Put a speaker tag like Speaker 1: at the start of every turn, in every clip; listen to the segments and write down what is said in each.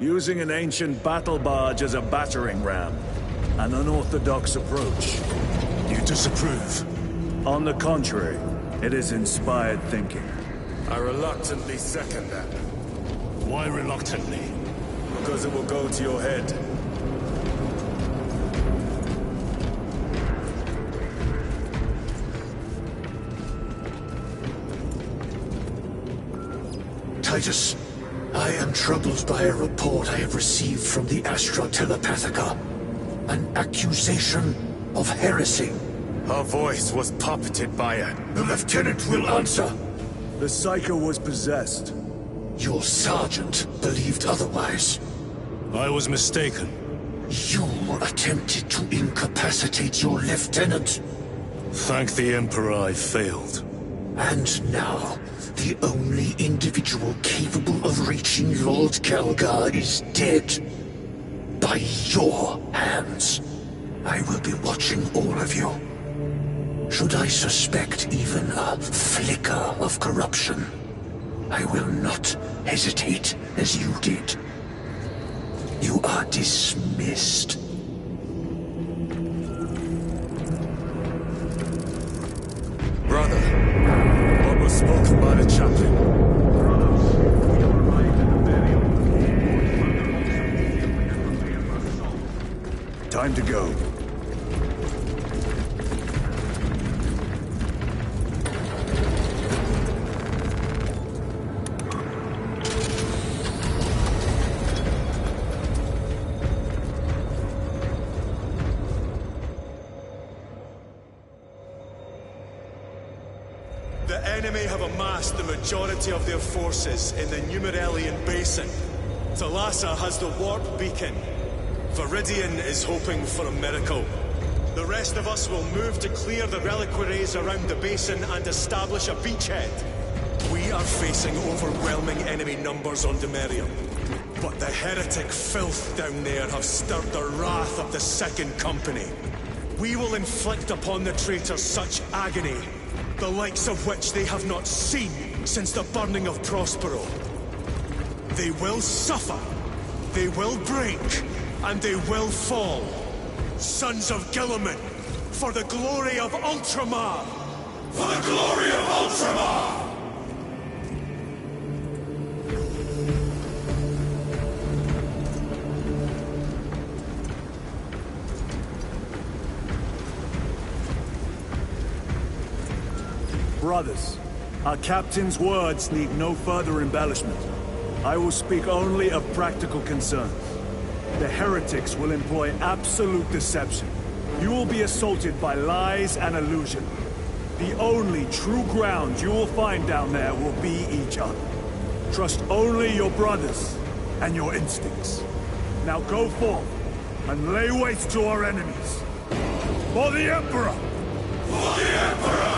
Speaker 1: Using an ancient battle barge as a battering ram. An unorthodox approach.
Speaker 2: You disapprove?
Speaker 1: On the contrary, it is inspired thinking.
Speaker 3: I reluctantly second that.
Speaker 2: Why reluctantly?
Speaker 3: Because it will go to your head.
Speaker 4: Titus, I am troubled by a report I have received from the Astra Telepathica. An accusation of heresy.
Speaker 3: Her voice was puppeted by it.
Speaker 4: The lieutenant will answer.
Speaker 1: The Psycho was possessed.
Speaker 4: Your sergeant believed otherwise.
Speaker 2: I was mistaken.
Speaker 4: You attempted to incapacitate your lieutenant.
Speaker 2: Thank the Emperor I failed.
Speaker 4: And now, the only individual capable of reaching Lord Calgar is dead. By your hands. I will be watching all of you. Should I suspect even a flicker of corruption, I will not hesitate as you did. You are dismissed.
Speaker 3: Brother, what was spoken by the chaplain?
Speaker 1: Time to go.
Speaker 3: The enemy have amassed the majority of their forces in the Numeralian Basin. Thalassa has the warp beacon. Viridian is hoping for a miracle. The rest of us will move to clear the reliquaries around the basin and establish a beachhead. We are facing overwhelming enemy numbers on Demerium. But the heretic filth down there have stirred the wrath of the Second Company. We will inflict upon the traitors such agony, the likes of which they have not seen since the burning of Prospero. They will suffer, they will break, and they will fall. Sons of Guilliman, for the glory of Ultramar! For the glory of Ultramar!
Speaker 1: Brothers, our captain's words need no further embellishment. I will speak only of practical concerns. The heretics will employ absolute deception. You will be assaulted by lies and illusion. The only true ground you will find down there will be each other. Trust only your brothers and your instincts. Now go forth and lay waste to our enemies. For the Emperor! For the Emperor!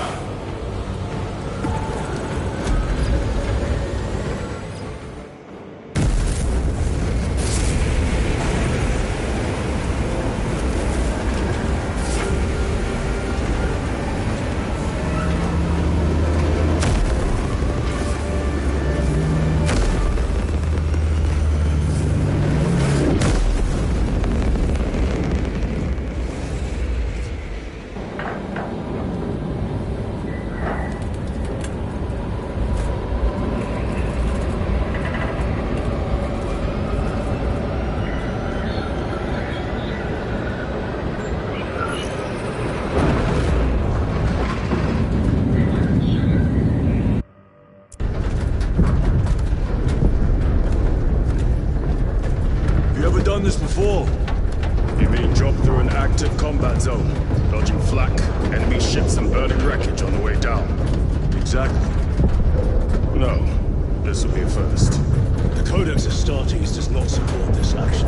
Speaker 2: This before?
Speaker 5: You mean drop through an active combat zone, dodging flak, enemy ships and burning wreckage on the way down?
Speaker 2: Exactly.
Speaker 5: No, this will be a first.
Speaker 2: The Codex Astartes does not support this action.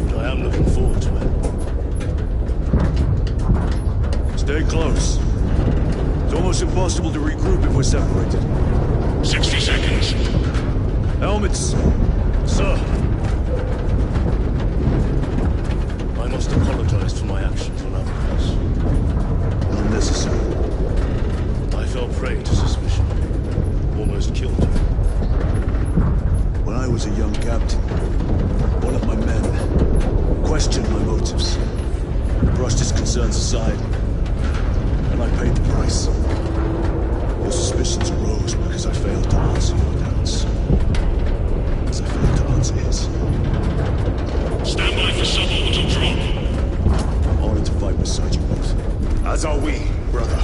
Speaker 2: But I am looking forward to it. Stay close. It's almost impossible to regroup if we're separated.
Speaker 4: 60 seconds.
Speaker 2: Helmets! Sir! I must apologize for my actions on Avernus.
Speaker 1: Unnecessary.
Speaker 2: I fell prey to suspicion. Almost killed you.
Speaker 1: When I
Speaker 2: in society. And I paid the price. Your suspicions arose because I failed to answer your doubts. As I failed to answer his.
Speaker 4: Stand by for suborbital drop.
Speaker 2: I'm honored to fight beside you both.
Speaker 5: As are we, brother.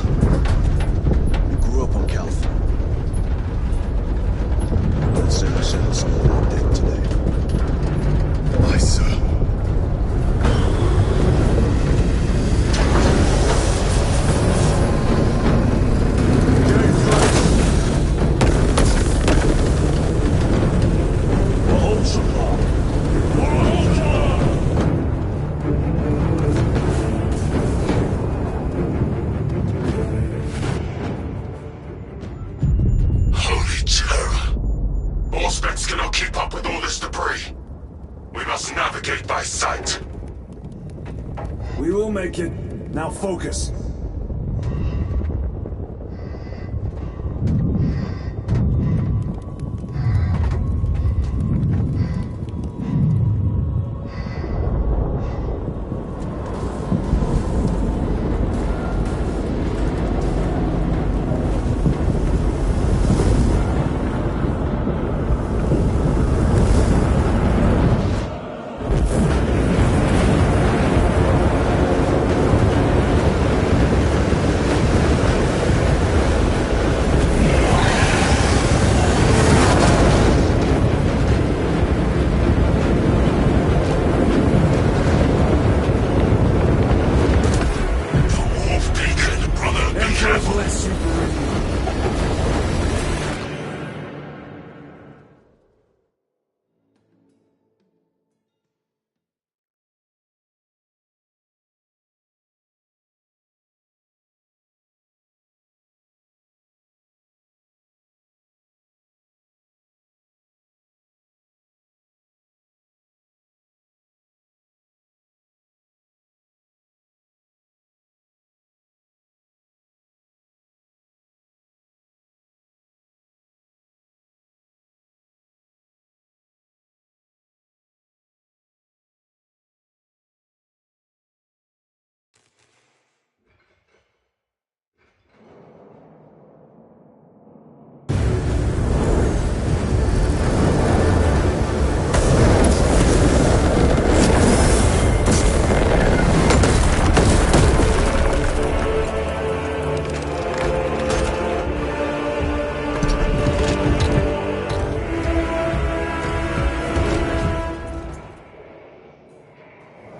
Speaker 2: You grew up on Calth. I'd say I settled some of that debt today.
Speaker 5: Aye, sir.
Speaker 1: We will make it. Now focus.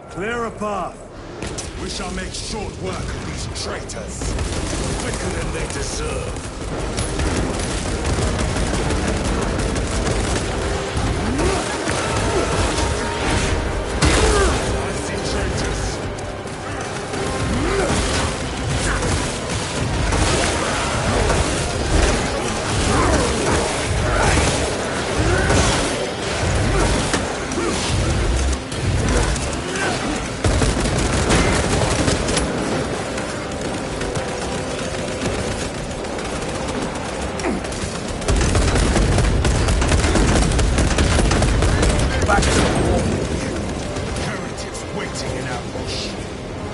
Speaker 1: Clear a path.
Speaker 3: We shall make short work of these traitors. Quicker than they deserve. I see traitors.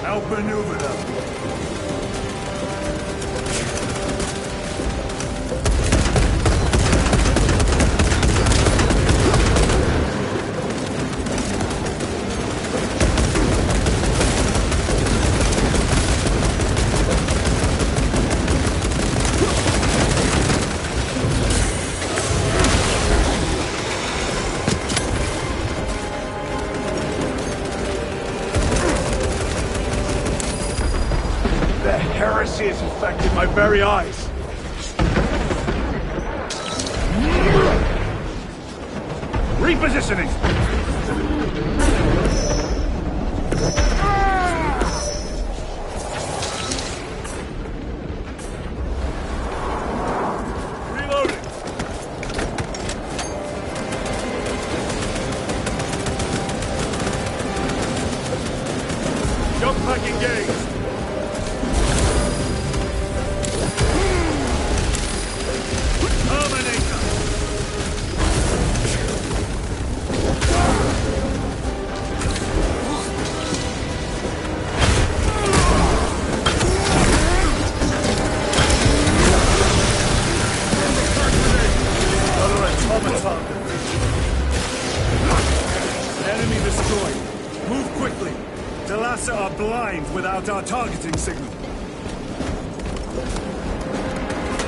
Speaker 1: Outmaneuver them. Heresy has infected my very eyes. Repositioning! Reloading! Jump pack engaged! correctly. Talassa are blind without our targeting signal.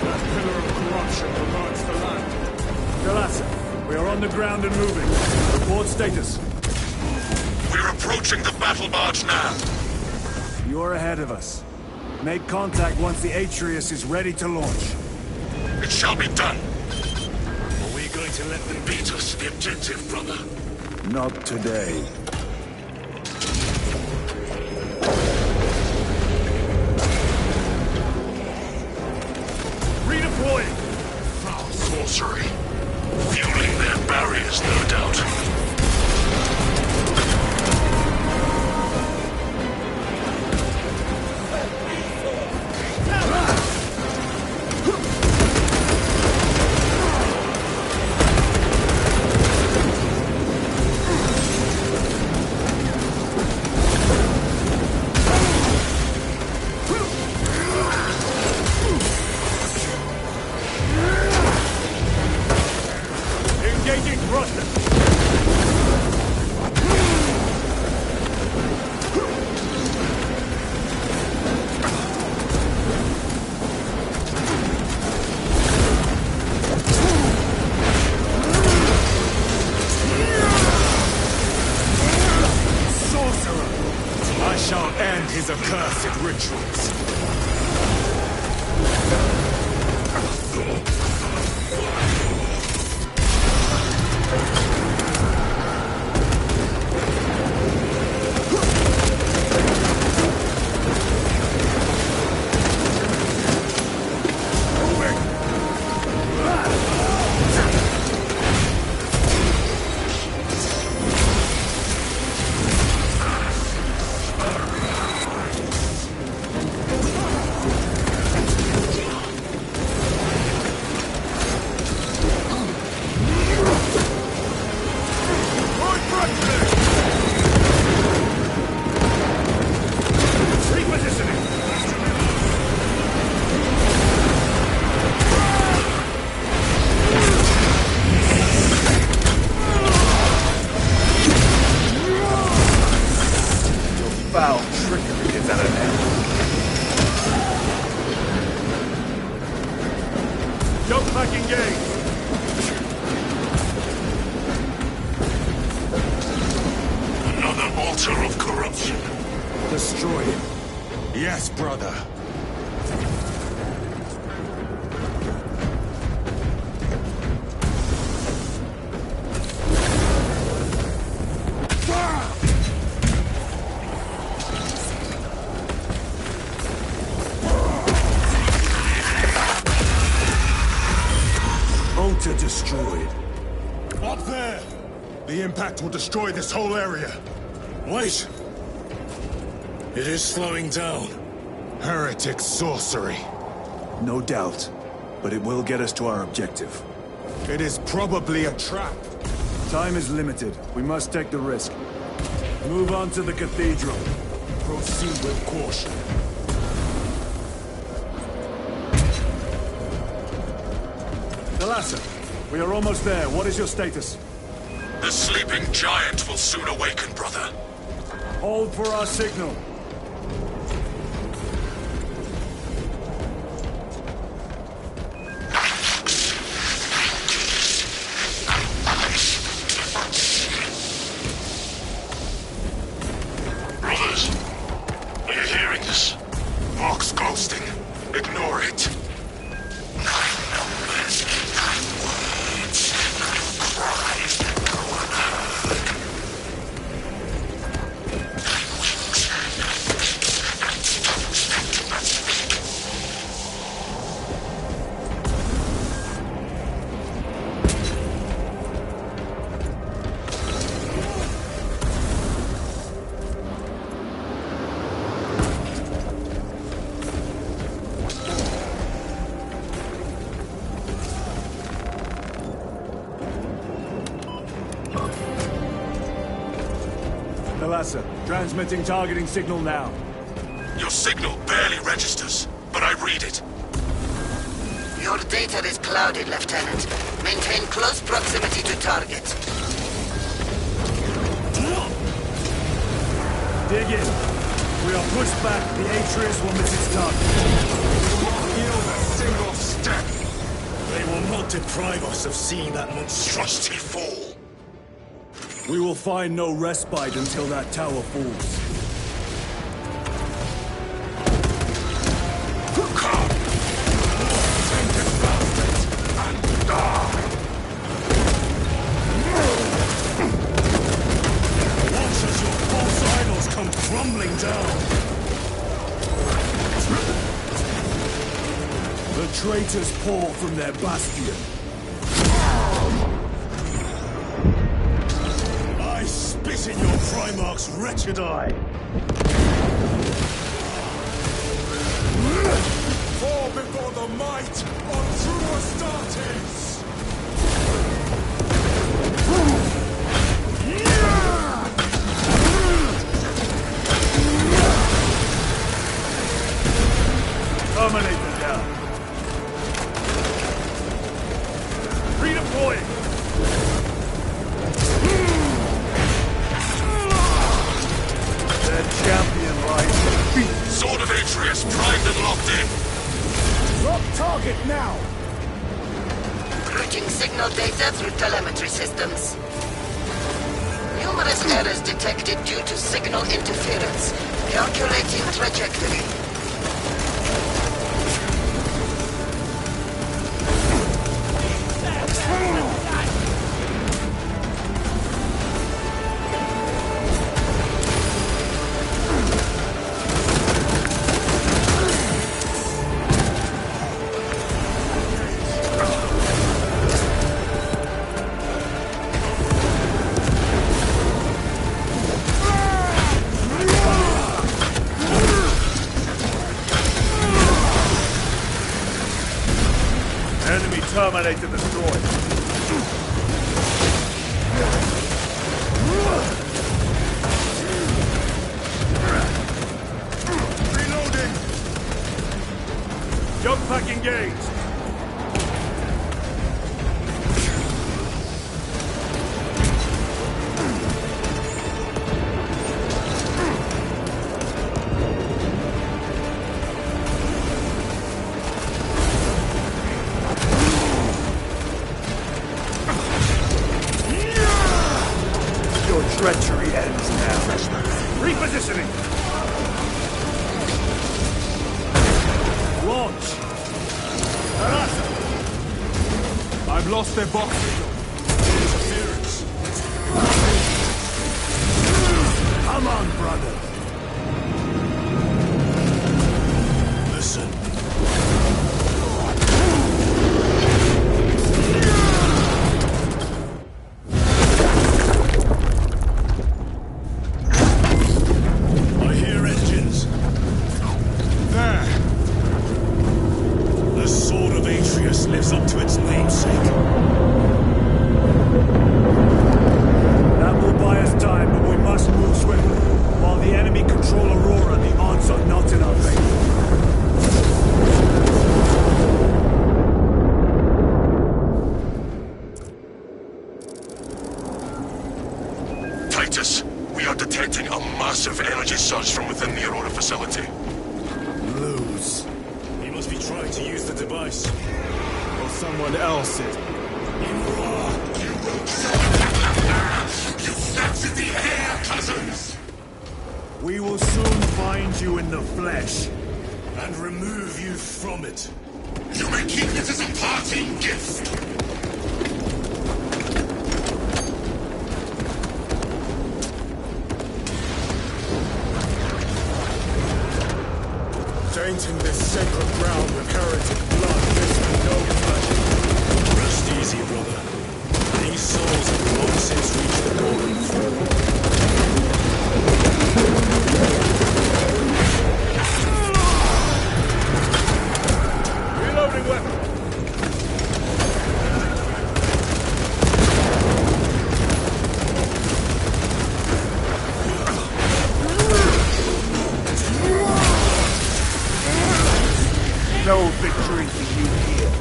Speaker 3: That pillar of corruption regards the land.
Speaker 1: Talassa, we are on the ground and moving. Report status.
Speaker 4: We're approaching the battle barge now.
Speaker 1: You're ahead of us. Make contact once the Atreus is ready to launch.
Speaker 4: It shall be done.
Speaker 3: Are we going to let them
Speaker 4: Beat us to the objective, brother.
Speaker 1: Not today. Redeploying!
Speaker 4: Foul sorcery. Fueling their barriers, no doubt.
Speaker 1: Engaging thruster!
Speaker 3: sorcerer! I shall end his accursed rituals.
Speaker 1: Foul trickery is at an end. Jump back engaged!
Speaker 4: Another altar of corruption.
Speaker 3: Destroy it. Yes, brother.
Speaker 1: Altar destroyed.
Speaker 3: Up there! The impact will destroy this whole area. Wait! It is slowing down. Heretic sorcery.
Speaker 1: No doubt. But it will get us to our objective.
Speaker 3: It is probably a trap.
Speaker 1: Time is limited. We must take the risk. Move on to the cathedral.
Speaker 3: Proceed with caution.
Speaker 1: Talassa, we are almost there. What is your status?
Speaker 4: The sleeping giant will soon awaken, brother.
Speaker 1: Hold for our signal.
Speaker 4: Brothers, are you hearing this? Mark's ghosting. Ignore it. 9 numbers, 9 words, 9 cries that go unheard.
Speaker 1: Talassa, transmitting targeting signal now.
Speaker 4: Your signal barely registers, but I read it.
Speaker 6: Your data is clouded, Lieutenant. Maintain close proximity to target.
Speaker 1: Dig in. We are pushed back. The Atreus will miss its target.
Speaker 3: We will not yield a single step. They will not deprive us of seeing that monstrosity fall.
Speaker 1: We will find no respite until that tower falls.
Speaker 3: Come! Tainted bastards, and die! Watch as your false idols come crumbling down!
Speaker 1: The traitors pour from their bastion.
Speaker 3: I spit in your Primarch's wretched eye! Fall before the might of true Astartes!
Speaker 1: Terminate them down. Redeploying. Their champion lies defeated.
Speaker 3: Sword of Atreus primed and locked in!
Speaker 1: Lock target now.
Speaker 6: Routing signal data through telemetry systems. Numerous errors detected due to signal interference. Calculating trajectory.
Speaker 1: Enemy terminator destroyed.
Speaker 3: Reloading!
Speaker 1: Jump pack engaged. Your treachery ends now. Repositioning. Launch. Arasa. I've lost their box signal.
Speaker 3: Interference!
Speaker 1: Come on, brother.
Speaker 3: Listen. I hear engines. There. The Sword of Atreus lives up to its namesake.
Speaker 1: That will buy us time, but we must move swiftly. While the enemy control Aurora, the odds are not in our favor.
Speaker 3: Titus, we are detecting a massive energy surge from within the Aurora facility.
Speaker 1: Lose.
Speaker 3: He must be trying to use the device.
Speaker 1: Or someone else is.
Speaker 3: You snapped in the air, cousins!
Speaker 1: We will soon find you in the flesh.
Speaker 3: And remove you from it.
Speaker 7: You may keep it as a parting gift.
Speaker 3: Tainting this sacred ground with heretic blood gives me no pleasure. Rest easy, brother. These souls have long since reached the golden throne.
Speaker 1: Reloading weapon. No victory for you here.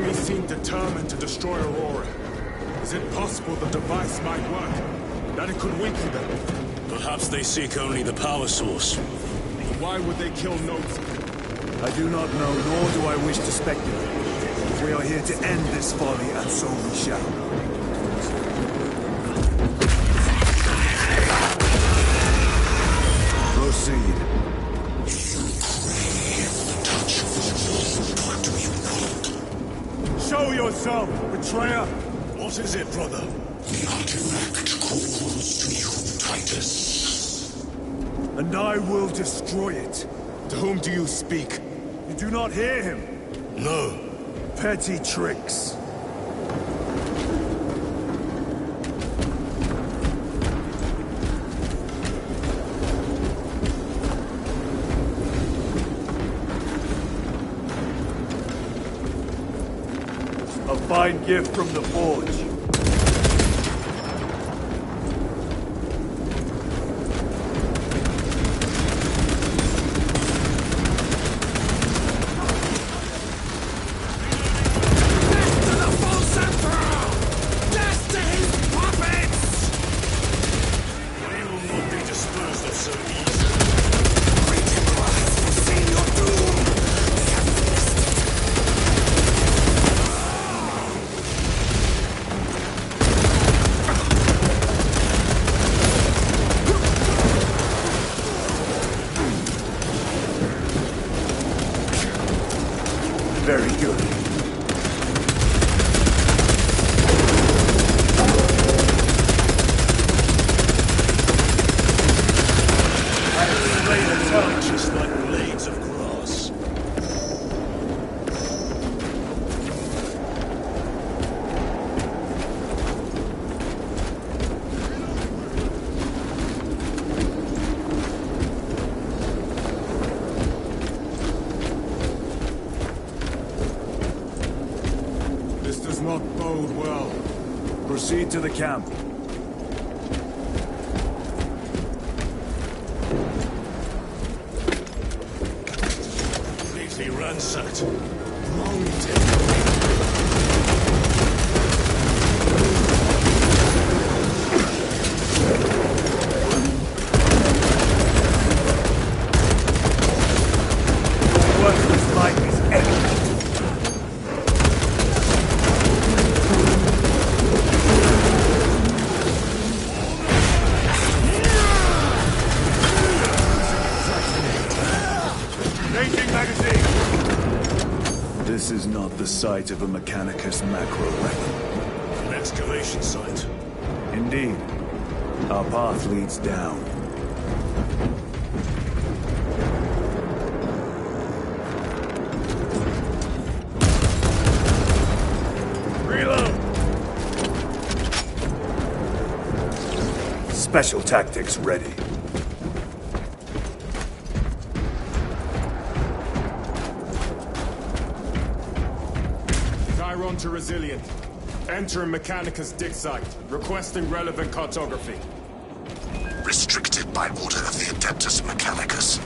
Speaker 5: enemy seem determined to destroy Aurora. Is it possible the device might work? That it could weaken them?
Speaker 8: Perhaps they seek only the power source.
Speaker 5: Why would they kill Notes?
Speaker 1: I do not know, nor do I wish to speculate. We are here to end this folly, and so we shall. Proceed. Show yourself, betrayer!
Speaker 3: What is it, brother?
Speaker 7: The artifact calls to you, Titus.
Speaker 1: And I will destroy it.
Speaker 3: To whom do you speak?
Speaker 1: You do not hear him.
Speaker 3: No.
Speaker 1: Petty tricks. A fine gift from the forge. Very good.
Speaker 8: Just like blades of grass.
Speaker 5: This does not bode well.
Speaker 1: Proceed to the camp.
Speaker 8: Completely ransacked.
Speaker 3: Wrong take.
Speaker 1: Worthless life is empty. Changing magazine! This is not the site of a Mechanicus macro weapon.
Speaker 8: An excavation site.
Speaker 1: Indeed. Our path leads down. Reload! Special tactics ready.
Speaker 5: Chiron to Resilient. Entering Mechanicus dig site. Requesting relevant cartography.
Speaker 7: Restricted by order of the Adeptus Mechanicus.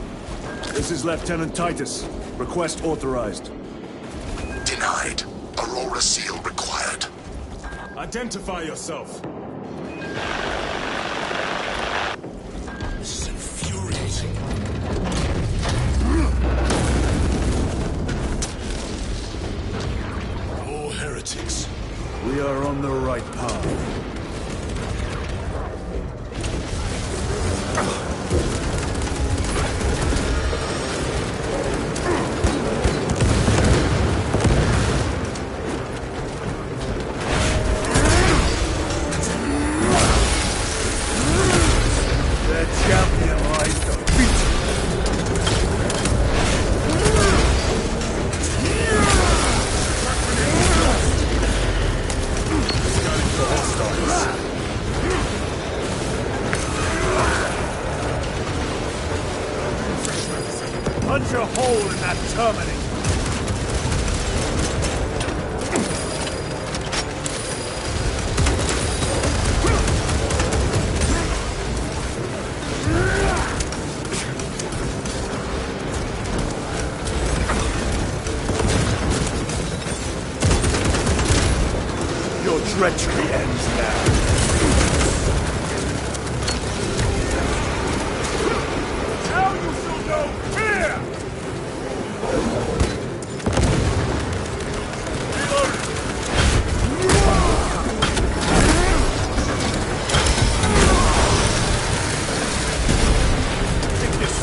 Speaker 1: This is Lieutenant Titus. Request authorized.
Speaker 7: Denied. Aurora seal required.
Speaker 5: Identify yourself.
Speaker 8: This is infuriating. More heretics.
Speaker 1: We are on the right path. The champion lies defeated. Punch a hole in that terminator. treachery ends now. Now you shall know fear!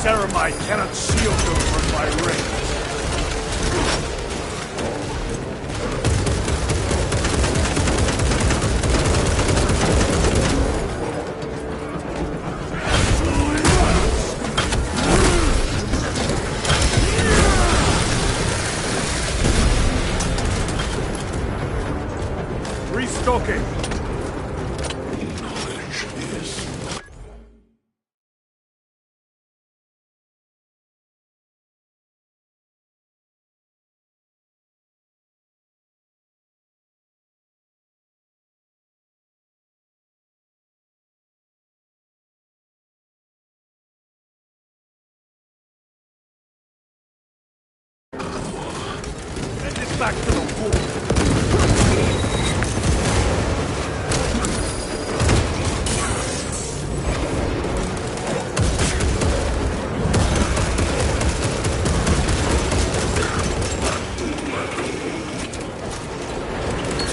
Speaker 1: Ceramite cannot shield them from my range. Restocking. Back to the wall.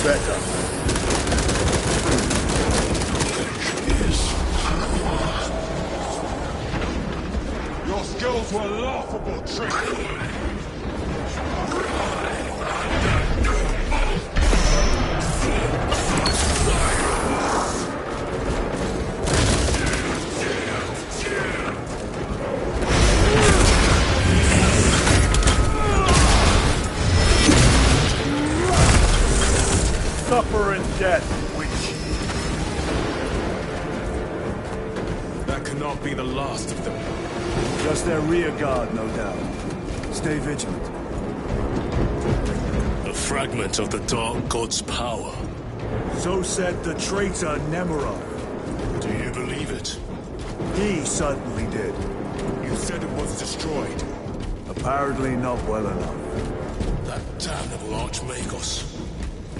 Speaker 1: Better.
Speaker 3: Your skills were laughable, trick.
Speaker 1: Suffer in death, witch.
Speaker 5: That cannot be the last of them.
Speaker 1: Just their rear guard, no doubt. Stay vigilant.
Speaker 8: A fragment of the Dark God's power.
Speaker 1: So said the traitor Nemorod.
Speaker 8: Do you believe it?
Speaker 1: He certainly did.
Speaker 3: You said it was destroyed.
Speaker 1: Apparently not well enough.
Speaker 8: That damnable Archmagos.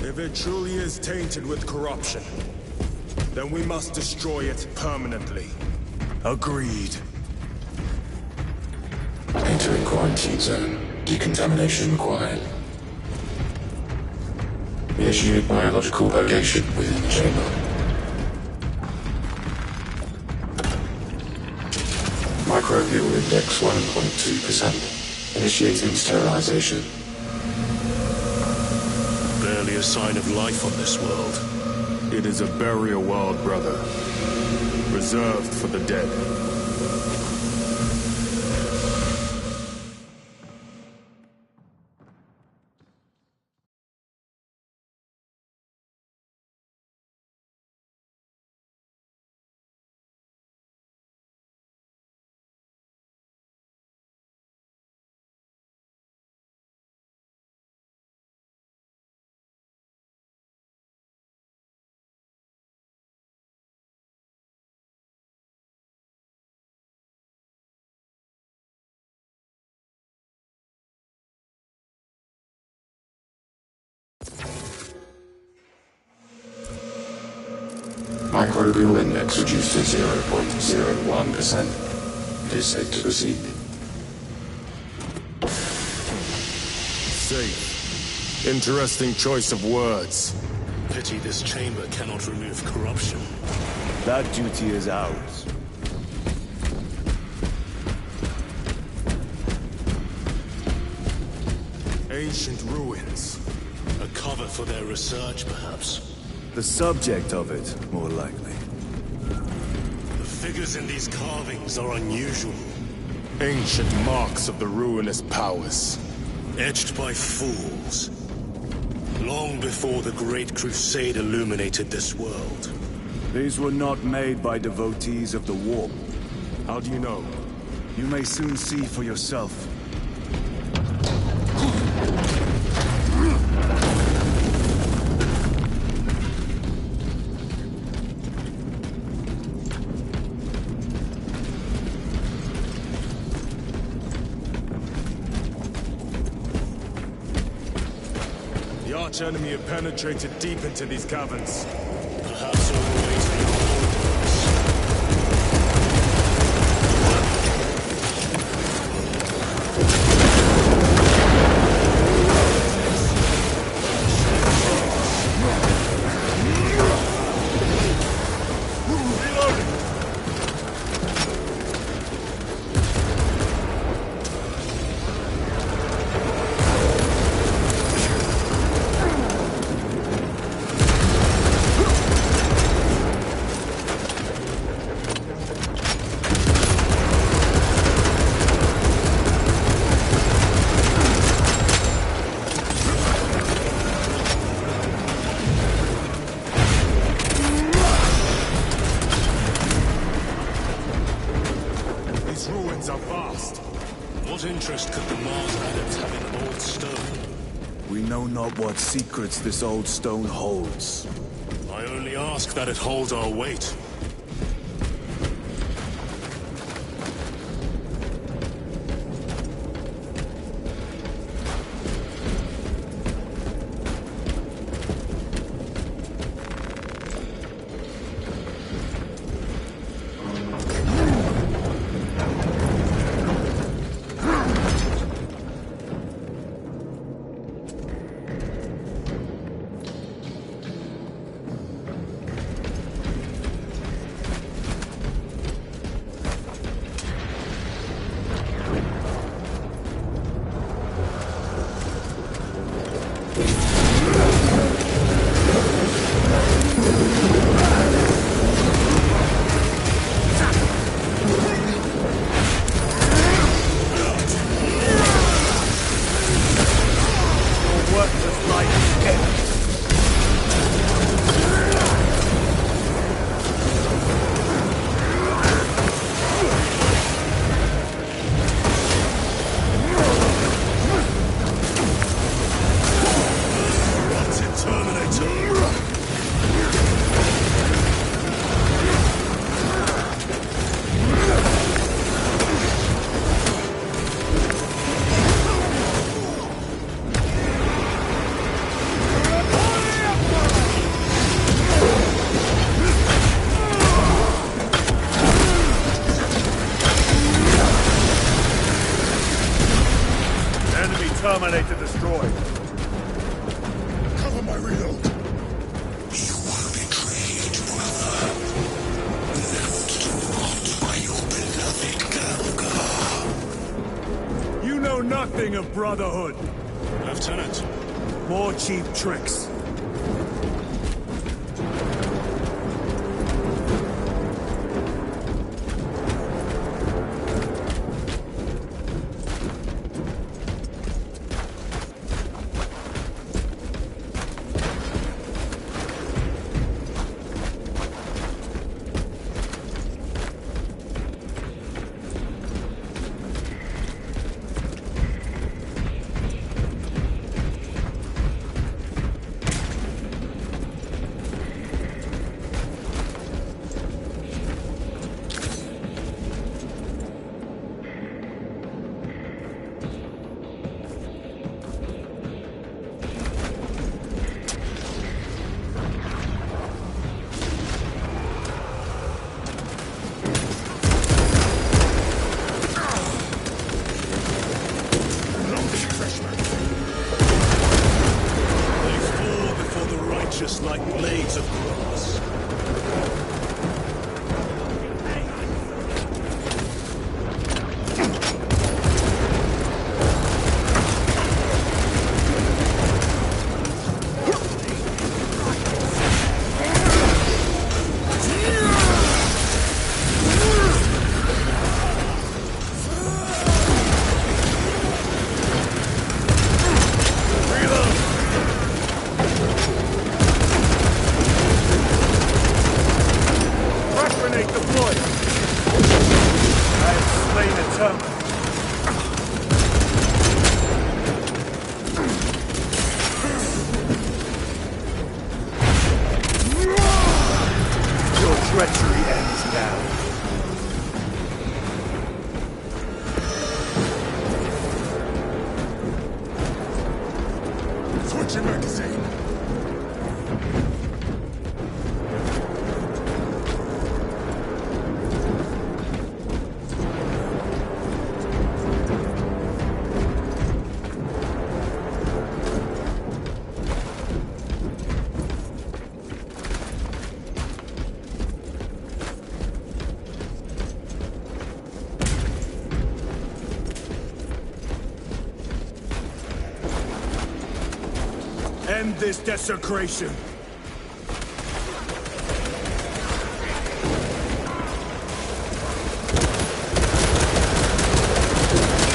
Speaker 3: If it truly is tainted with corruption, then we must destroy it permanently.
Speaker 1: Agreed.
Speaker 4: Entering quarantine zone. Decontamination required. Initiate biological purgation within the chamber. Microbial index 1.2%. Initiating sterilization.
Speaker 8: Barely a sign of life on this world.
Speaker 5: It is a burial world, brother. Reserved for the dead.
Speaker 4: Microbial index reduced to 0.01%. It is safe to proceed.
Speaker 5: Safe. Interesting choice of words.
Speaker 8: Pity this chamber cannot remove corruption.
Speaker 1: That duty is ours.
Speaker 3: Ancient ruins.
Speaker 8: A cover for their research, perhaps.
Speaker 1: The subject of it, more likely.
Speaker 8: The figures in these carvings are unusual.
Speaker 5: Ancient marks of the ruinous powers.
Speaker 8: Etched by fools. Long before the Great Crusade illuminated this world.
Speaker 1: These were not made by devotees of the warp.
Speaker 5: How do you know?
Speaker 1: You may soon see for yourself.
Speaker 3: The
Speaker 5: arch enemy have penetrated deep into these caverns.
Speaker 8: Perhaps all the way to the What interest could the Mars adepts have in old stone?
Speaker 1: We know not what secrets this old stone holds.
Speaker 8: I only ask that it holds our weight.
Speaker 1: Terminator destroyed.
Speaker 7: Cover my reload. You were betrayed, brother. Left to rot by your beloved Galga.
Speaker 1: You know nothing of brotherhood.
Speaker 8: Lieutenant.
Speaker 1: More cheap tricks.
Speaker 8: Just like blades of grass.
Speaker 1: End this desecration.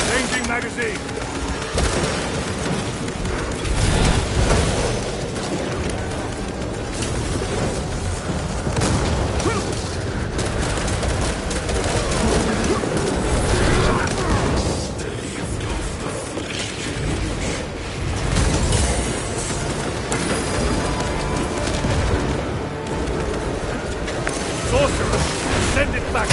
Speaker 1: Changing magazine. Send it back!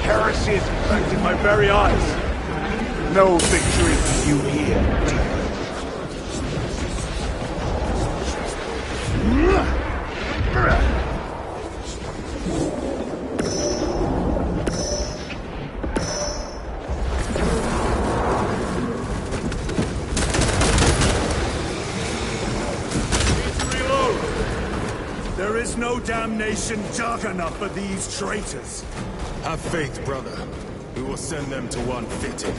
Speaker 1: Heresy is infecting my very eyes. No victory for you here, There is no damnation dark enough for these traitors.
Speaker 3: Have faith, brother. We will send them to one fitting.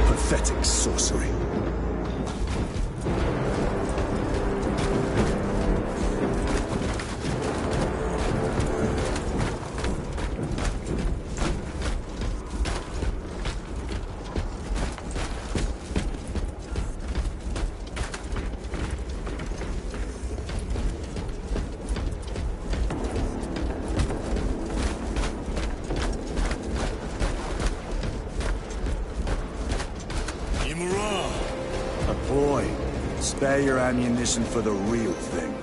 Speaker 1: Pathetic sorcery. Boy, spare your ammunition for the real thing.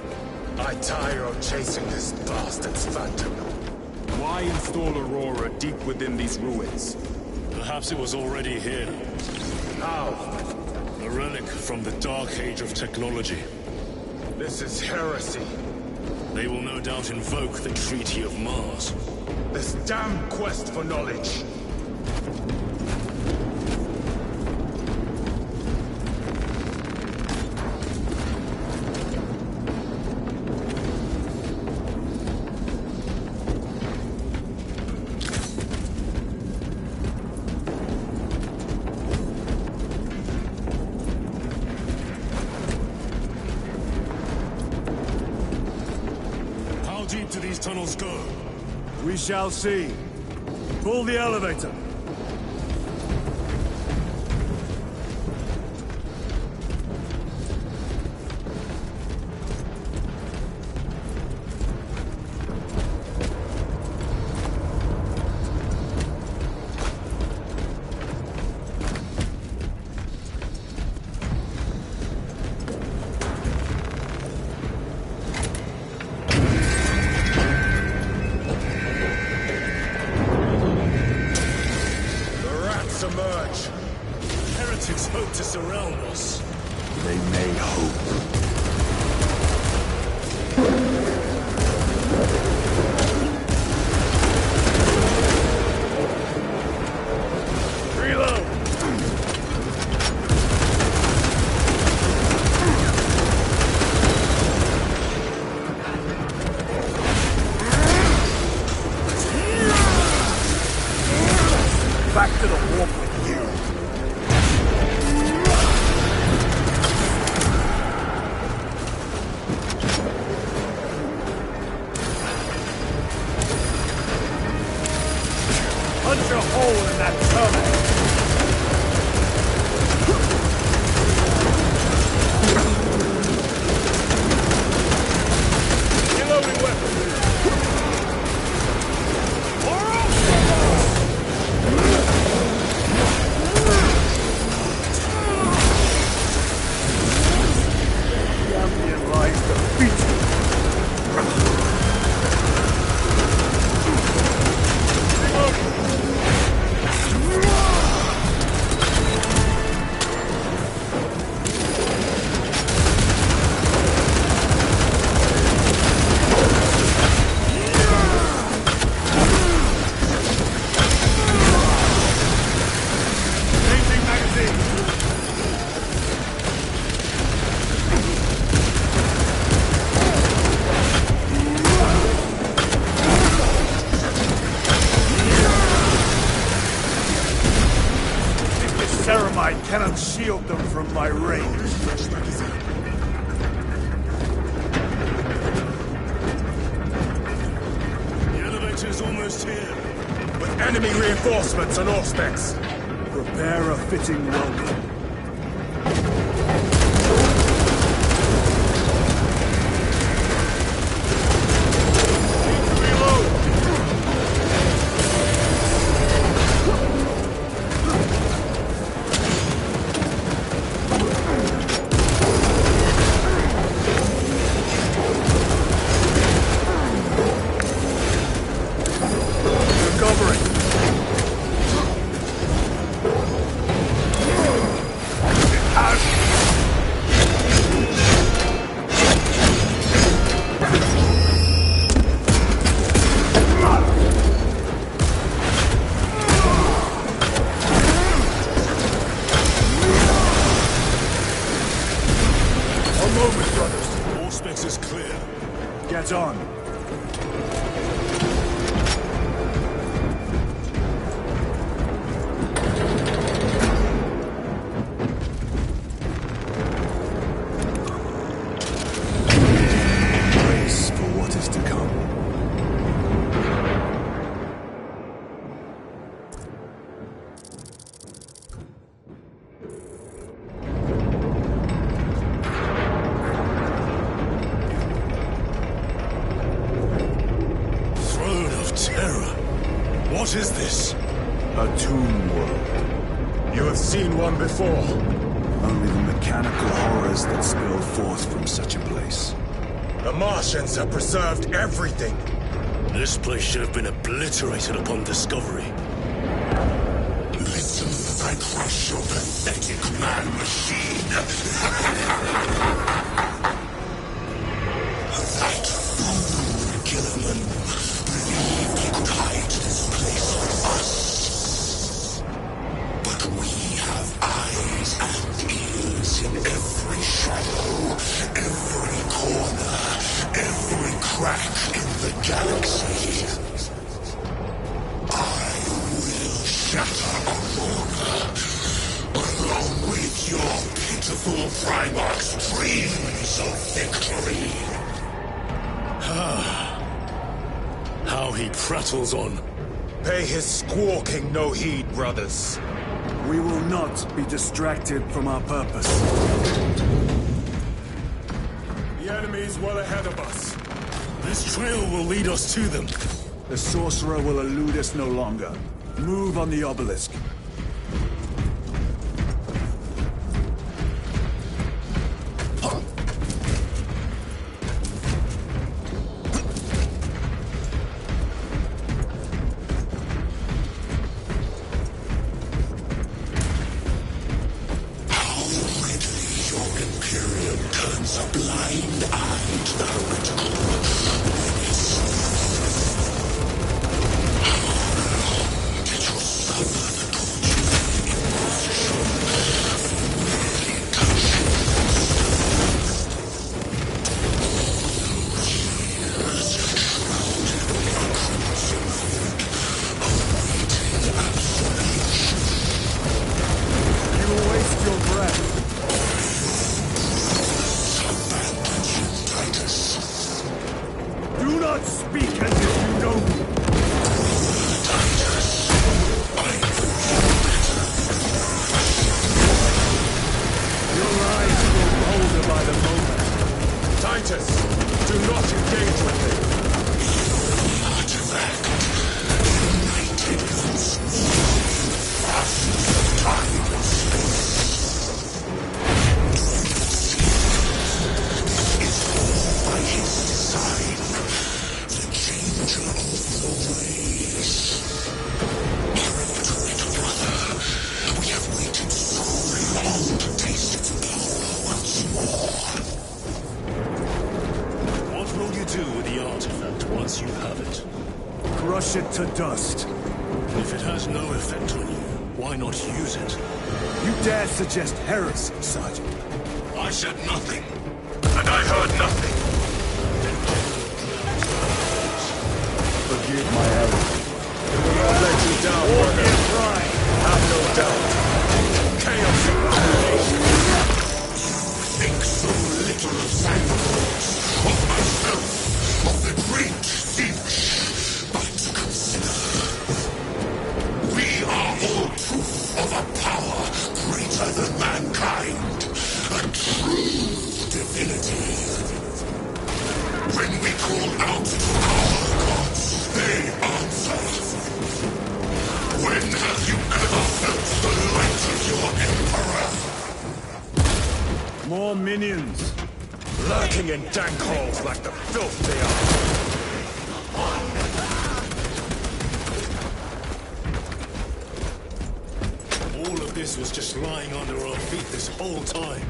Speaker 3: I tire of chasing this bastard's phantom.
Speaker 5: Why install Aurora deep within these ruins?
Speaker 8: Perhaps it was already here.
Speaker 3: How?
Speaker 8: A relic from the Dark Age of technology.
Speaker 3: This is heresy.
Speaker 8: They will no doubt invoke the Treaty of Mars.
Speaker 3: This damn quest for knowledge.
Speaker 8: How deep do these tunnels go?
Speaker 1: We shall see. Pull the elevator.
Speaker 3: Emerge.
Speaker 8: Heretics hope to surround us.
Speaker 1: They may hope. Back to the warp with you. Punch a hole in that terminal. Reloading weapons. cannot shield them from my range.
Speaker 3: The elevator's almost here.
Speaker 5: With enemy reinforcements on all specs.
Speaker 1: Prepare a fitting welcome. Get on. Brace for what is to come.
Speaker 3: What is this?
Speaker 1: A tomb world.
Speaker 5: You have seen one before.
Speaker 1: Only the mechanical horrors that spill forth from such a place.
Speaker 5: The Martians have preserved everything.
Speaker 8: This place should have been obliterated upon discovery.
Speaker 7: Listen as I crush your pathetic man-machine. That fool, Gilliman, believed he could hide this place from us. But we have eyes and ears in every shadow, every corner, every crack in the galaxy. I will shatter Aurora, along with your pitiful Primarch's dreams of victory.
Speaker 8: How he prattles on.
Speaker 5: Pay his squawking no heed, brothers.
Speaker 1: We will not be distracted from our purpose.
Speaker 5: The enemy's well ahead of us.
Speaker 8: This trail will lead us to them.
Speaker 1: The sorcerer will elude us no longer. Move on the obelisk. Crush it to dust.
Speaker 8: If it has no effect on you, why not use it?
Speaker 1: You dare suggest heresy, Sergeant?
Speaker 7: I said nothing.
Speaker 5: And I heard nothing.
Speaker 1: Forgive my error.
Speaker 5: It will not let you down, brother. Have no doubt. Chaos dank holes like the filth they
Speaker 8: are. All of this was just lying under our feet this whole time.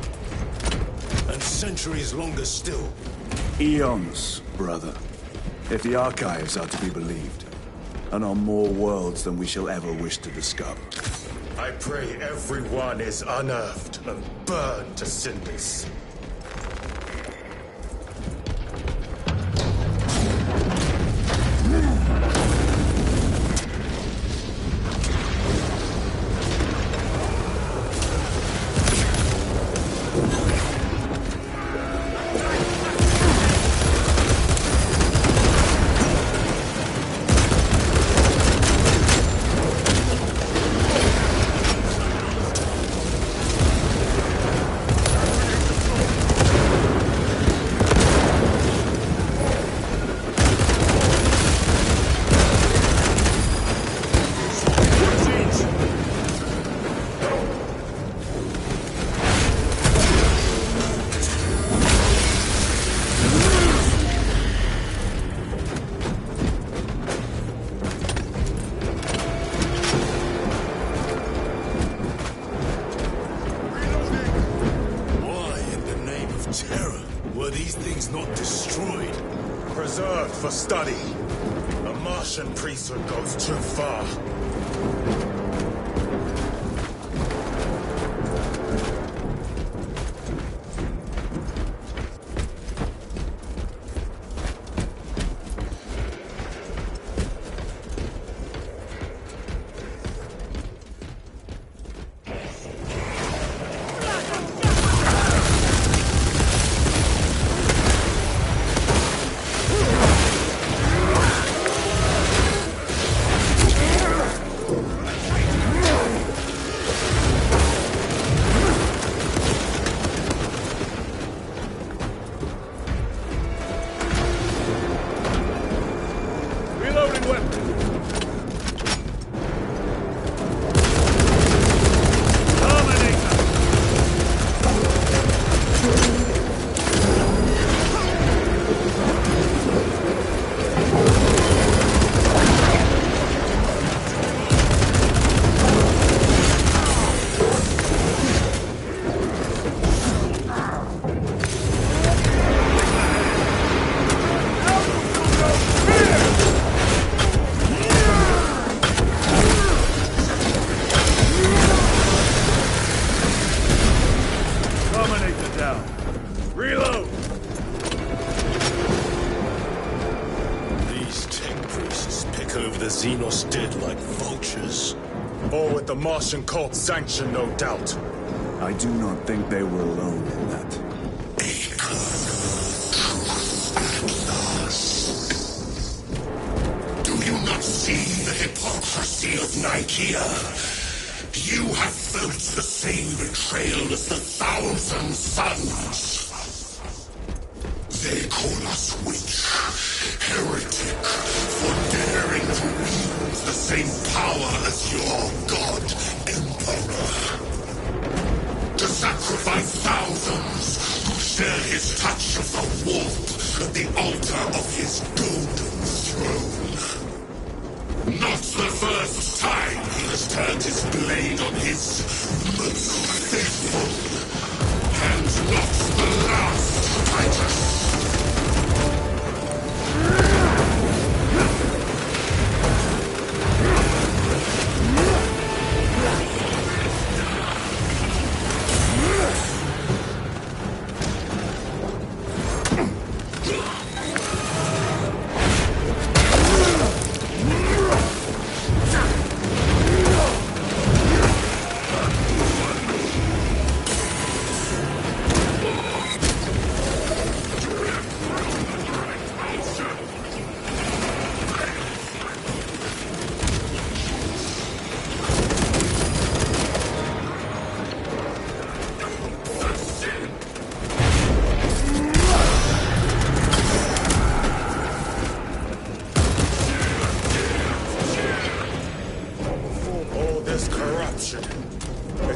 Speaker 8: And centuries longer still.
Speaker 1: Eons, brother. If the archives are to be believed. And on more worlds than we shall ever wish to discover.
Speaker 5: I pray everyone is unearthed and burned to cinders. For study. A Martian priesthood goes too far. Martian cult sanction, no doubt.
Speaker 1: I do not think they were alone in that.
Speaker 7: Do you not see the hypocrisy of Nicaea? You have felt the same betrayal as the Thousand Sons. They call us witch, heretic, for daring to wield the same power as your god, Emperor. To sacrifice thousands who share his touch of the warp at the altar of his golden throne. Not the first time he has turned his blade on his most faithful. And not the last, Titus.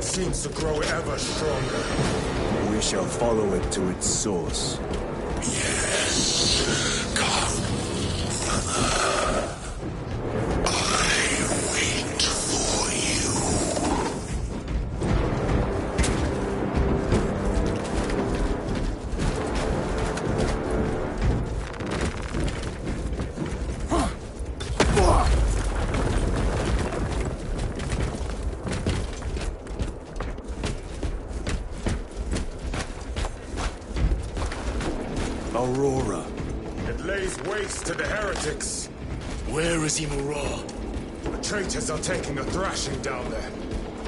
Speaker 5: Seems to grow ever stronger.
Speaker 1: We shall follow it to its source.
Speaker 7: Yeah.
Speaker 1: Aurora.
Speaker 5: It lays waste to the heretics.
Speaker 8: Where is Imura?
Speaker 5: The traitors are taking a thrashing down there.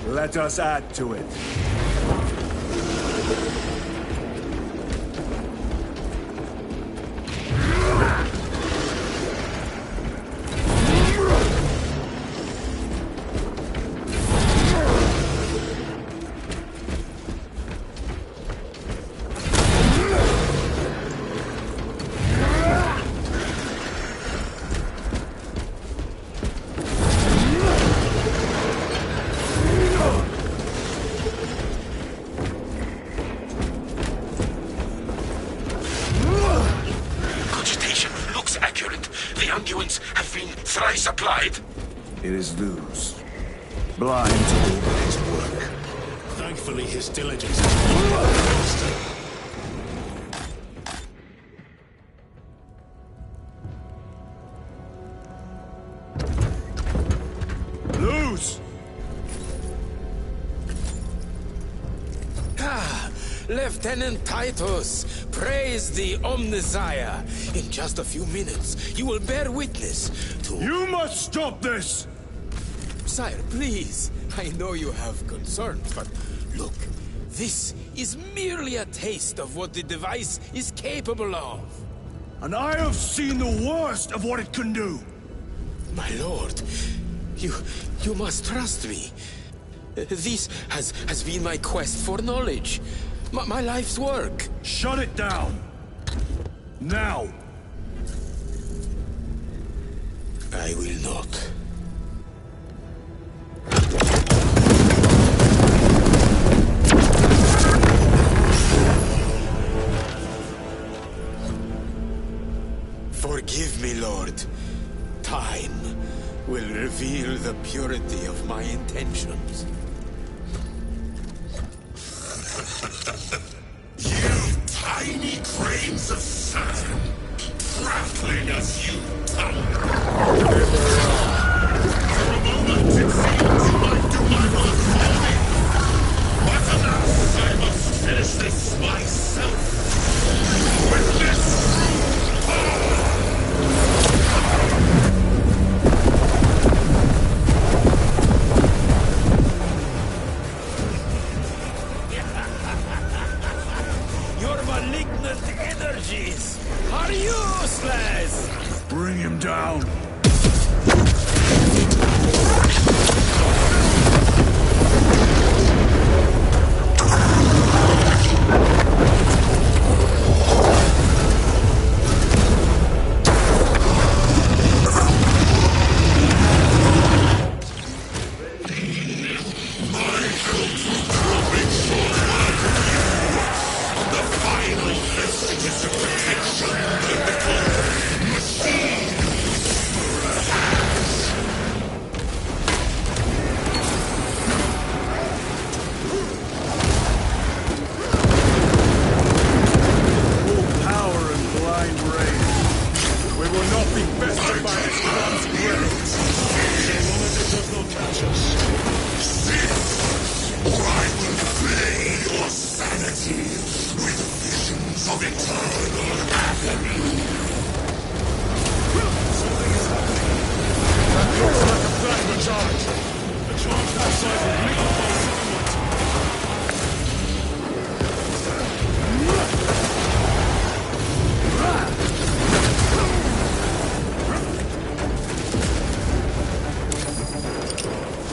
Speaker 1: Let us add to it.
Speaker 7: Thrice applied.
Speaker 1: It is Luz. Blind to all his work.
Speaker 8: Thankfully, his diligence has been
Speaker 1: Luz!
Speaker 9: Lieutenant Titus, praise the Omnissiah. In just a few minutes, you will bear witness to...
Speaker 1: You must stop this!
Speaker 9: Sire, please. I know you have concerns, but look, this is merely a taste of what the device is capable of.
Speaker 1: And I have seen the worst of what it can do!
Speaker 9: My lord, you must trust me. This has been my quest for knowledge. My life's work.
Speaker 1: Shut it down! Now!
Speaker 9: I will not. Forgive me, Lord. Time will reveal the purity of my intentions.
Speaker 7: You tiny grains of sand, prattling as you tumble. For a moment it seems you might do my work for me. But alas, I must finish this myself. With this
Speaker 9: energies are useless!
Speaker 1: Bring him down!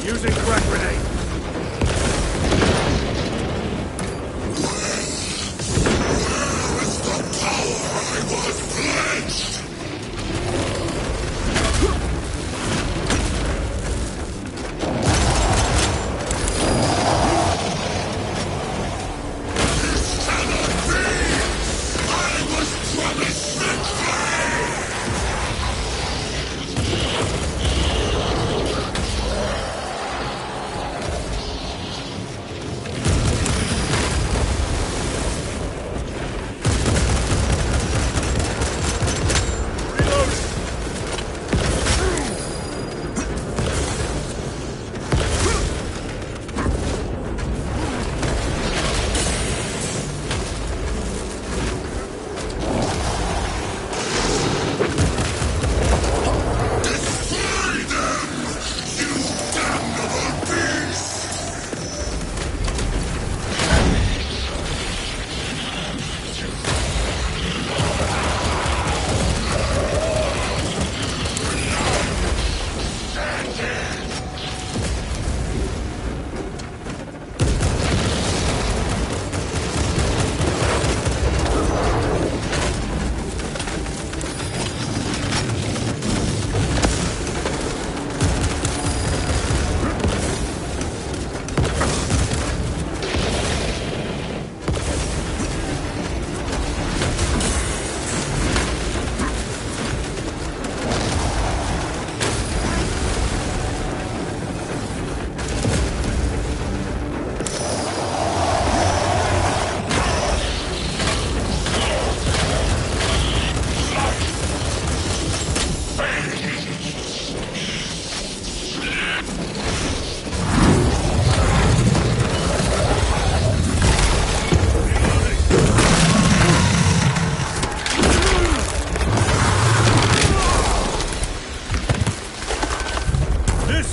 Speaker 1: Using crack grenade!
Speaker 7: Where is the power I was pledged? This cannot be! I was promised victory!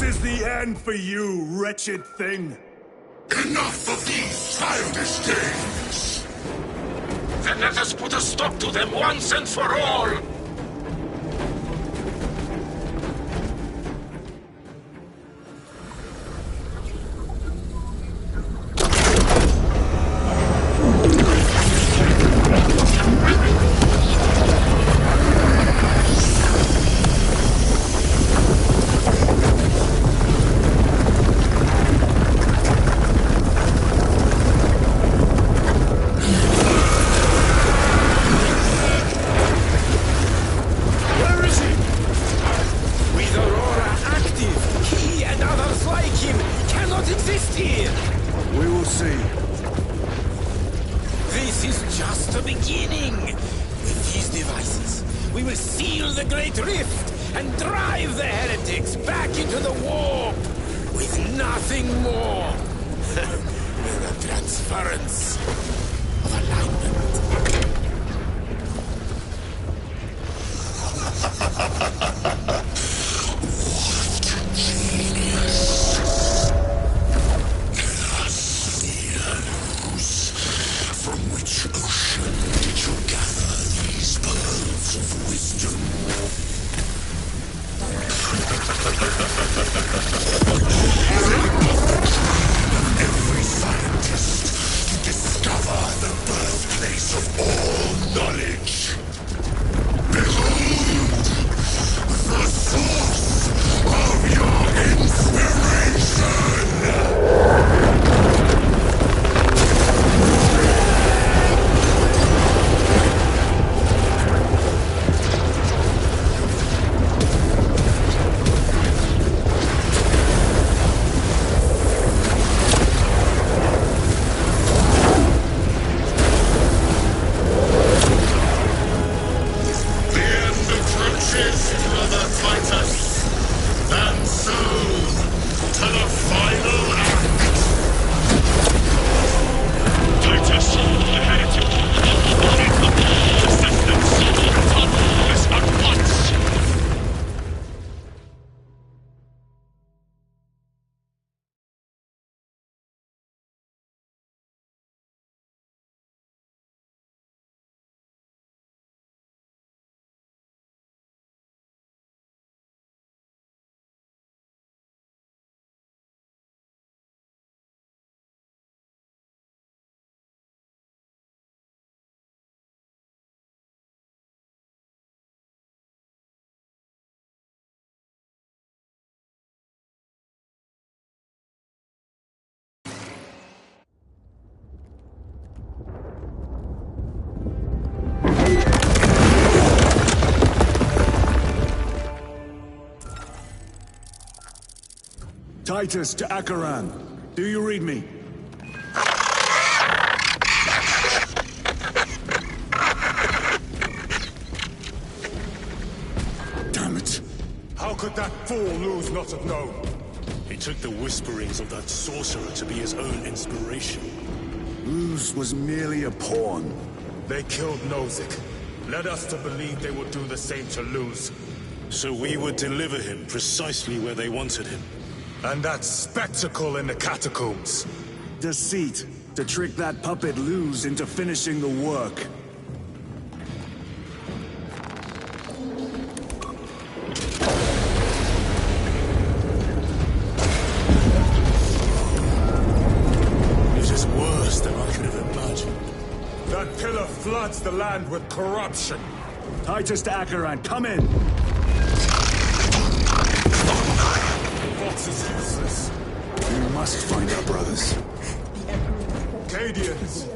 Speaker 1: is the end for you, wretched thing.
Speaker 7: Enough of these childish games!
Speaker 10: Then let us put a stop to them once and for all!
Speaker 1: Titus to Acheran. Do you read me?
Speaker 7: Damn it.
Speaker 8: How could that fool Luz not have known? He took the whisperings of that sorcerer to be his own inspiration.
Speaker 1: Luz was merely a pawn.
Speaker 8: They killed Nozick. Led us to believe they would do the same to Luz. So we would deliver him precisely where they wanted him. And that spectacle in the catacombs.
Speaker 1: Deceit. To trick that puppet Luz into finishing the work.
Speaker 8: It is worse than I could have imagined. That pillar floods the land with corruption.
Speaker 1: Titus to Acheran, come in!
Speaker 8: Vox is useless.
Speaker 1: We must find our brothers.
Speaker 8: Cadians!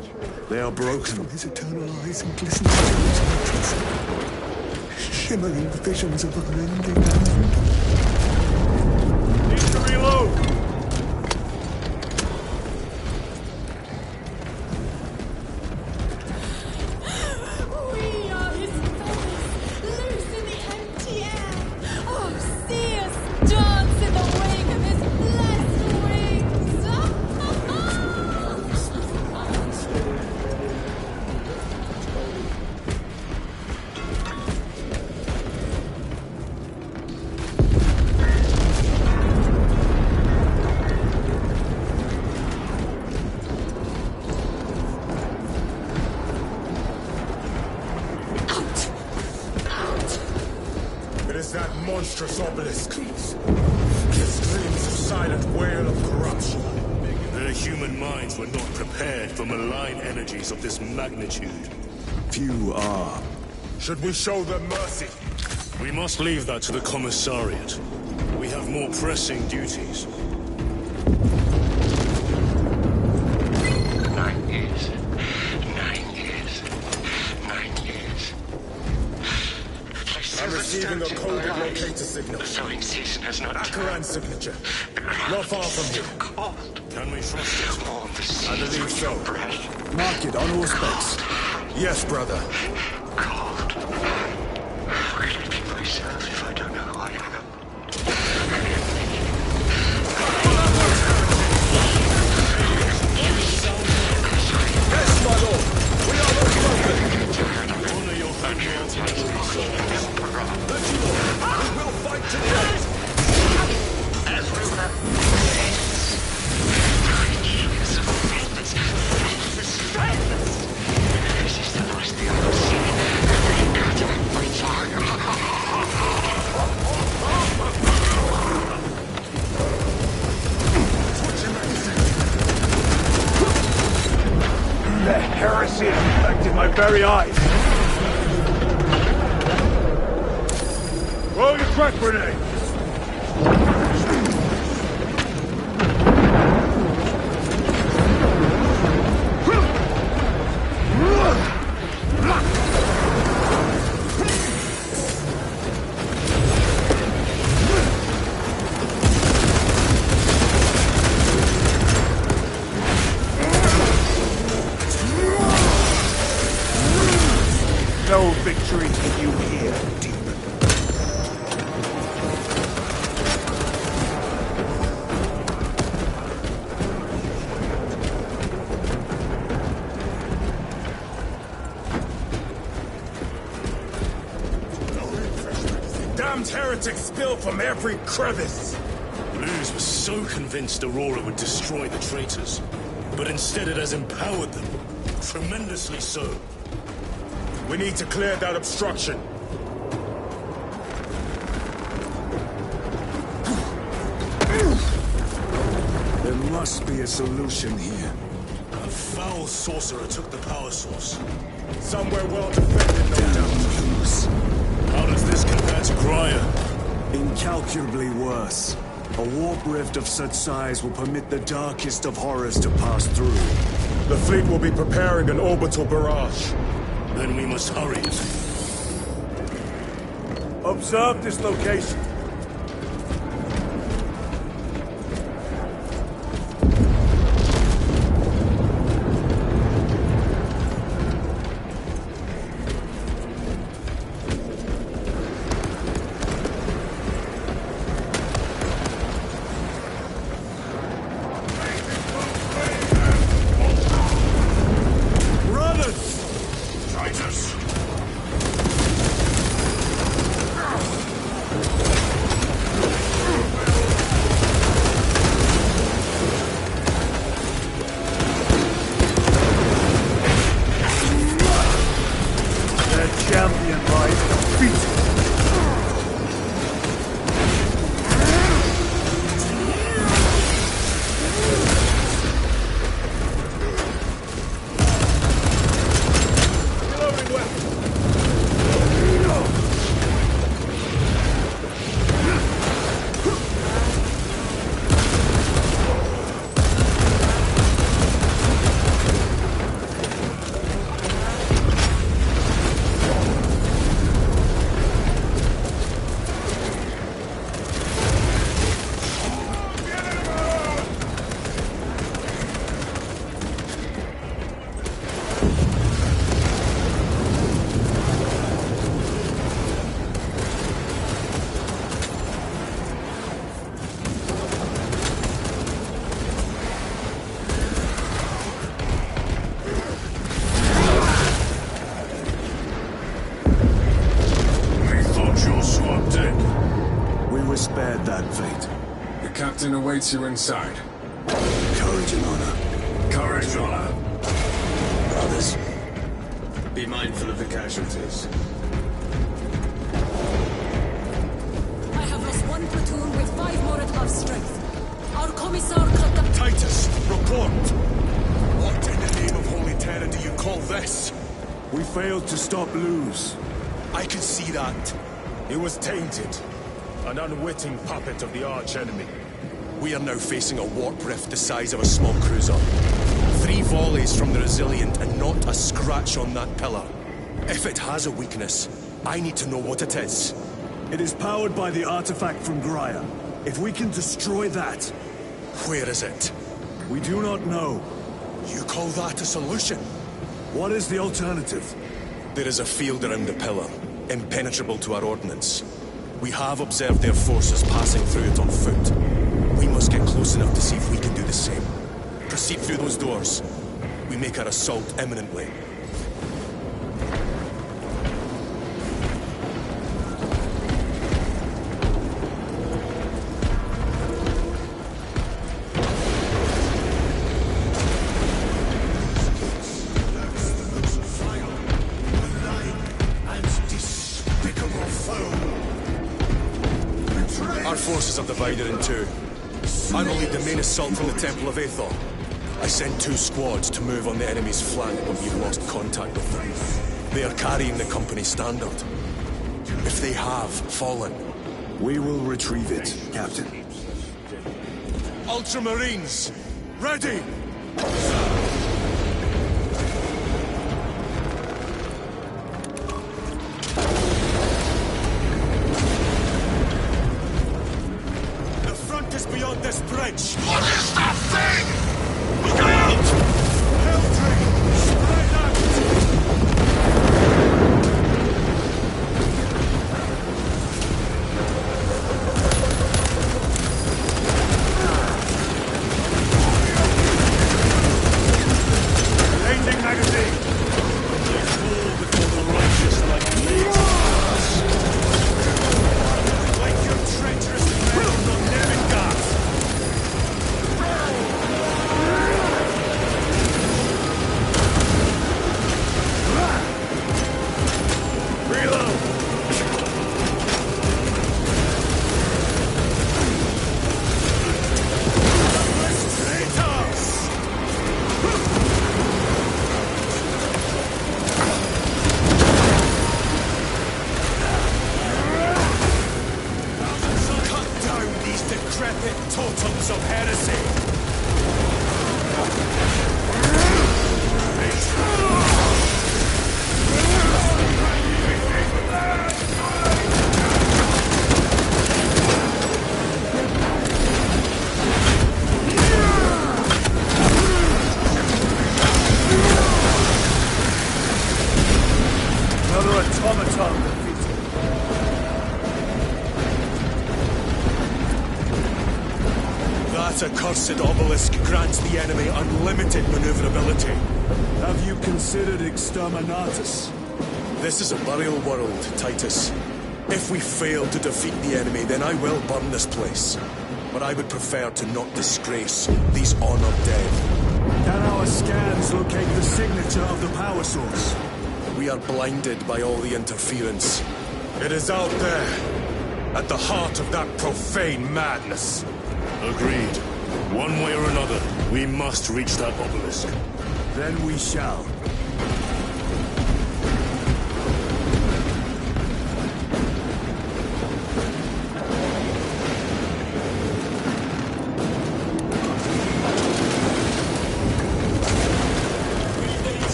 Speaker 1: They are broken.
Speaker 2: His eternal eyes and glistening eyes, shimmering visions of unending land.
Speaker 1: Need to reload!
Speaker 8: is that monstrous obelisk. It screams a silent wail of corruption.
Speaker 5: Their human minds were not prepared for malign energies of this magnitude.
Speaker 1: Few are.
Speaker 8: Should we show them mercy?
Speaker 5: We must leave that to the Commissariat. We have more pressing duties.
Speaker 10: 9 years. 9 years. 9 years.
Speaker 8: I'm receiving a coded locator signal.
Speaker 10: The sowing season has not
Speaker 8: Akaran's signature. Not far from here.
Speaker 5: Can we trust it?
Speaker 10: All the seeds
Speaker 8: I believe
Speaker 10: with
Speaker 8: so.
Speaker 10: your breath.
Speaker 1: Mark it on all specs.
Speaker 8: Yes, brother.
Speaker 10: Cold. How can I be myself if I don't know who I am?
Speaker 8: Yes, my lord. We are most welcome.
Speaker 5: Honor your family.
Speaker 8: We will fight to the end.
Speaker 10: As we left 9 years of madness. Madness. This is the last thing I will see. They cut my tongue.
Speaker 1: The heresy has infected my very eyes. Throw your crack grenade! No victory for you here, demon.
Speaker 8: Damned heretics spill from every crevice.
Speaker 5: Blues was so convinced Aurora would destroy the traitors, but instead it has empowered them. Tremendously so.
Speaker 8: We need to clear that obstruction.
Speaker 1: There must be a solution here.
Speaker 5: A foul sorcerer took the power source.
Speaker 8: Somewhere well defended, no doubt.
Speaker 5: How does this compare to Gryer?
Speaker 1: Incalculably worse. A warp rift of such size will permit the darkest of horrors to pass through.
Speaker 8: The fleet will be preparing an orbital barrage.
Speaker 5: Then we must hurry.
Speaker 1: Observe this location. Champion lies defeated. Reloading weapon. Spared that fate.
Speaker 11: The captain awaits you inside.
Speaker 1: Courage and honor.
Speaker 11: Courage and honor.
Speaker 1: Brothers.
Speaker 11: Be mindful of the casualties.
Speaker 1: We failed to stop Luz.
Speaker 3: I could see that.
Speaker 8: It was tainted. An unwitting puppet of the arch-enemy.
Speaker 3: We are now facing a warp rift the size of a small cruiser. 3 volleys from the Resilient and not a scratch on that pillar. If it has a weakness, I need to know what it is.
Speaker 1: It is powered by the artifact from Graia. If we can destroy that...
Speaker 3: Where is it?
Speaker 1: We do not know.
Speaker 3: You call that a solution?
Speaker 1: What is the alternative?
Speaker 3: There is a field around the pillar, impenetrable to our ordnance. We have observed their forces passing through it on foot. We must get close enough to see if we can do the same. Proceed through those doors. We make our assault imminently. Our forces are divided in two. I will lead the main assault from the Temple of Aethor. I send 2 squads to move on the enemy's flank when we've lost contact with them. They are carrying the company standard. If they have fallen...
Speaker 1: We will retrieve it, Captain.
Speaker 3: Ultramarines! Ready! The front is beyond this bridge!
Speaker 7: What is that thing? Look out!
Speaker 3: Heltry! Spread out!
Speaker 1: Changing magazine!
Speaker 5: They fall before the righteous like leaves.
Speaker 3: Like your treacherous friends on Nevengarth! Cut down these decrepit totems of heresy!
Speaker 1: Another automaton defeated.
Speaker 3: That accursed obelisk grants the enemy unlimited maneuverability.
Speaker 1: Have you considered Exterminatus?
Speaker 3: This is a burial world, Titus. If we fail to defeat the enemy, then I will burn this place. But I would prefer to not disgrace these honored dead.
Speaker 1: Can our scans locate the signature of the power source?
Speaker 3: We are blinded by all the interference.
Speaker 8: It is out there, at the heart of that profane madness.
Speaker 5: Agreed. One way or another, we must reach that obelisk.
Speaker 1: Then we shall.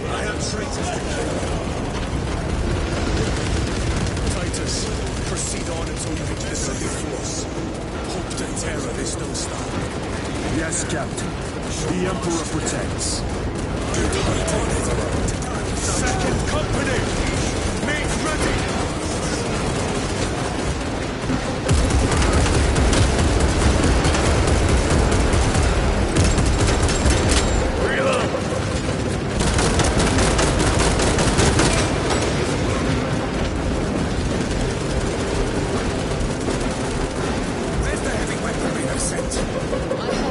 Speaker 3: I have traitors to kill. Titus, proceed on until you reach the city of Force. Hope to terror this no star.
Speaker 1: Yes, Captain. The Emperor protects.
Speaker 3: Good hunting. Second company! Make ready!
Speaker 9: I